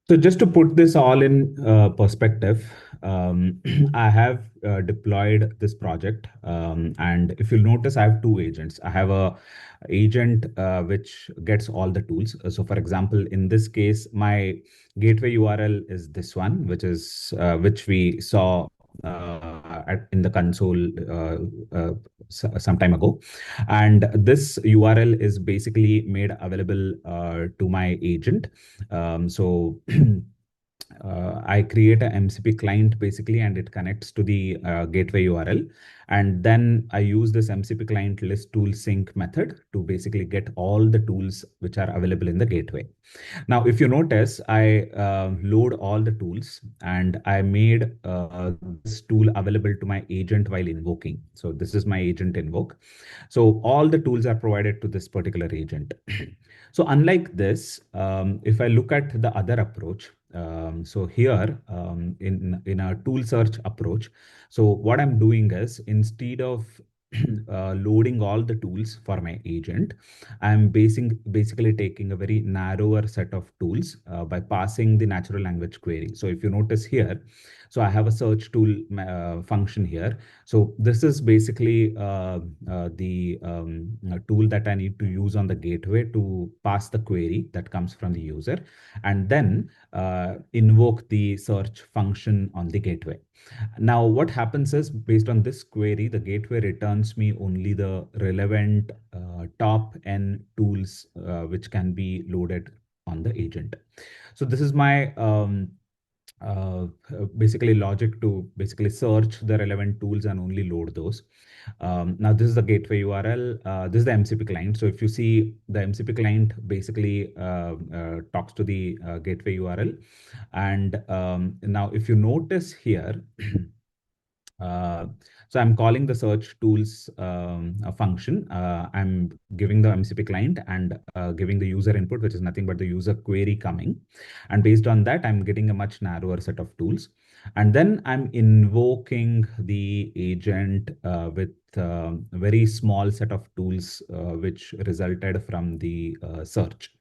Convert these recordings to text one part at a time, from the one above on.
So just to put this all in perspective, I have deployed this project, and if you'll notice, I have two agents. I have a agent which gets all the tools. So, for example, in this case, my gateway URL is this one, which we saw in the console some time ago, and this URL is basically made available to my agent. So I create a MCP client basically, and it connects to the gateway URL. And then I use this MCP client list tool sync method to basically get all the tools which are available in the gateway. Now, if you notice, I load all the tools and I made this tool available to my agent while invoking. So this is my agent invoke. So all the tools are provided to this particular agent. So unlike this, if I look at the other approach, so here in a tool search approach, so what I'm doing is instead of loading all the tools for my agent, I'm basically taking a very narrower set of tools by passing the natural language query. So if you notice here, so I have a search tool function here. So this is basically the tool that I need to use on the gateway to pass the query that comes from the user, and then invoke the search function on the gateway. Now, what happens is based on this query, the gateway returns me only the relevant top N tools which can be loaded on the agent. So this is my basically logic to basically search the relevant tools and only load those. Now this is the gateway URL. This is the MCP client. So if you see the MCP client basically talks to the gateway URL. And now if you notice here, Uh, so I'm calling the search tools a function. I'm giving the MCP client and giving the user input, which is nothing but the user query coming. And based on that, I'm getting a much narrower set of tools. And then I'm invoking the agent with a very small set of tools, which resulted from the search.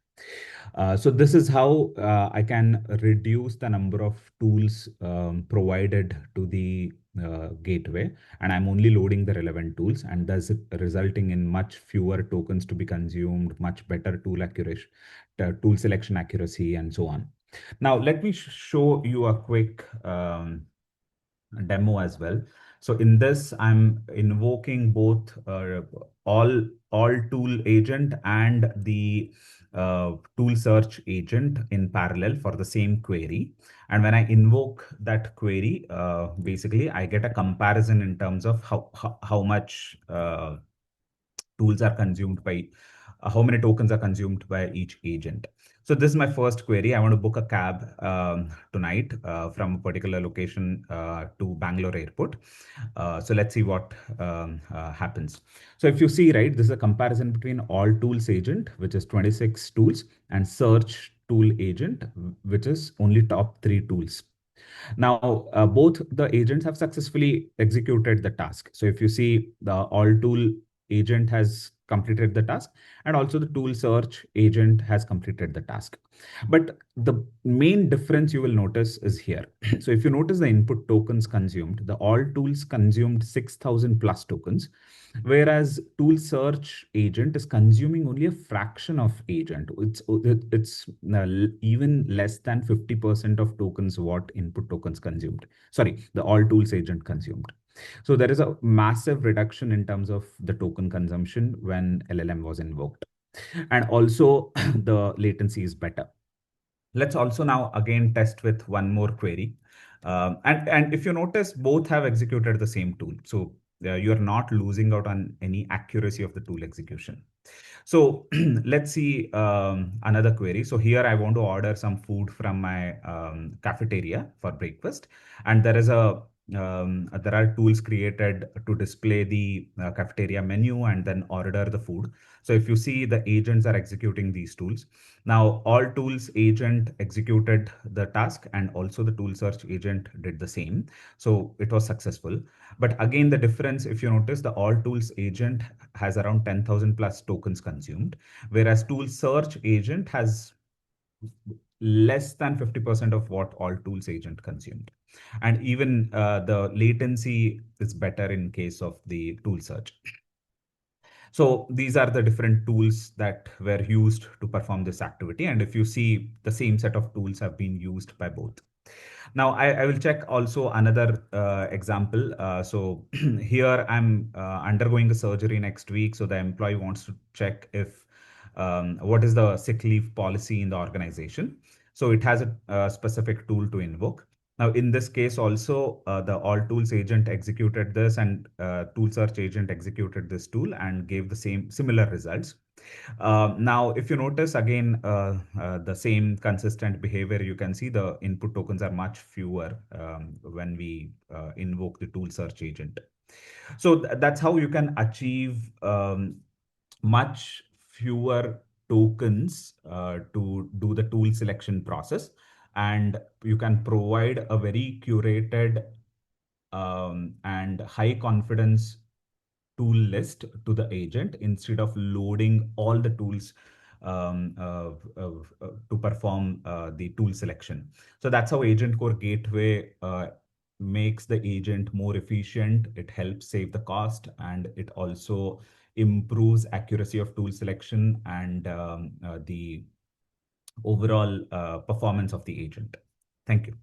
So this is how I can reduce the number of tools provided to the gateway, and I'm only loading the relevant tools, and thus resulting in much fewer tokens to be consumed, much better tool accuracy, tool selection accuracy, and so on. Now, let me show you a quick demo as well. So in this, I'm invoking both all all tool agent and the tool search agent in parallel for the same query. And when I invoke that query, basically I get a comparison in terms of how much tools are consumed by how many tokens are consumed by each agent. So this is my first query. I want to book a cab tonight from a particular location to Bangalore airport. So let's see what happens. So if you see, right, this is a comparison between all tools agent, which is 26 tools, and search tool agent, which is only top three tools. Now, both the agents have successfully executed the task. So if you see, the all tool agent has completed the task, and also the tool search agent has completed the task. But the main difference you will notice is here. So if you notice the input tokens consumed, the all tools consumed 6,000 plus tokens, whereas tool search agent is consuming only a fraction of agent. It's even less than 50% of tokens what input tokens consumed. Sorry, the all tools agent consumed. So there is a massive reduction in terms of the token consumption when LLM was invoked. And also the latency is better. Let's also now again test with one more query. And if you notice, both have executed the same tool. So you're not losing out on any accuracy of the tool execution. So let's see another query. So here I want to order some food from my cafeteria for breakfast. And there are tools created to display the cafeteria menu and then order the food. So if you see, the agents are executing these tools. Now, all tools agent executed the task, and also the tool search agent did the same. So it was successful. But again, the difference, if you notice, the all tools agent has around 10,000 plus tokens consumed, whereas tool search agent has less than 50% of what all tools agent consumed. And even the latency is better in case of the tool search. So these are the different tools that were used to perform this activity. And if you see, the same set of tools have been used by both. Now, I will check also another example. So here I'm undergoing a surgery next week. So the employee wants to check if what is the sick leave policy in the organization. So it has a specific tool to invoke. Now, in this case, also the all tools agent executed this, and tool search agent executed this tool and gave the same similar results. Now, if you notice again, the same consistent behavior, you can see the input tokens are much fewer when we invoke the tool search agent. So that's how you can achieve much fewer tokens to do the tool selection process. And you can provide a very curated and high confidence tool list to the agent instead of loading all the tools to perform the tool selection. So that's how AgentCore Gateway makes the agent more efficient. It helps save the cost, and it also improves accuracy of tool selection and the overall performance of the agent. Thank you.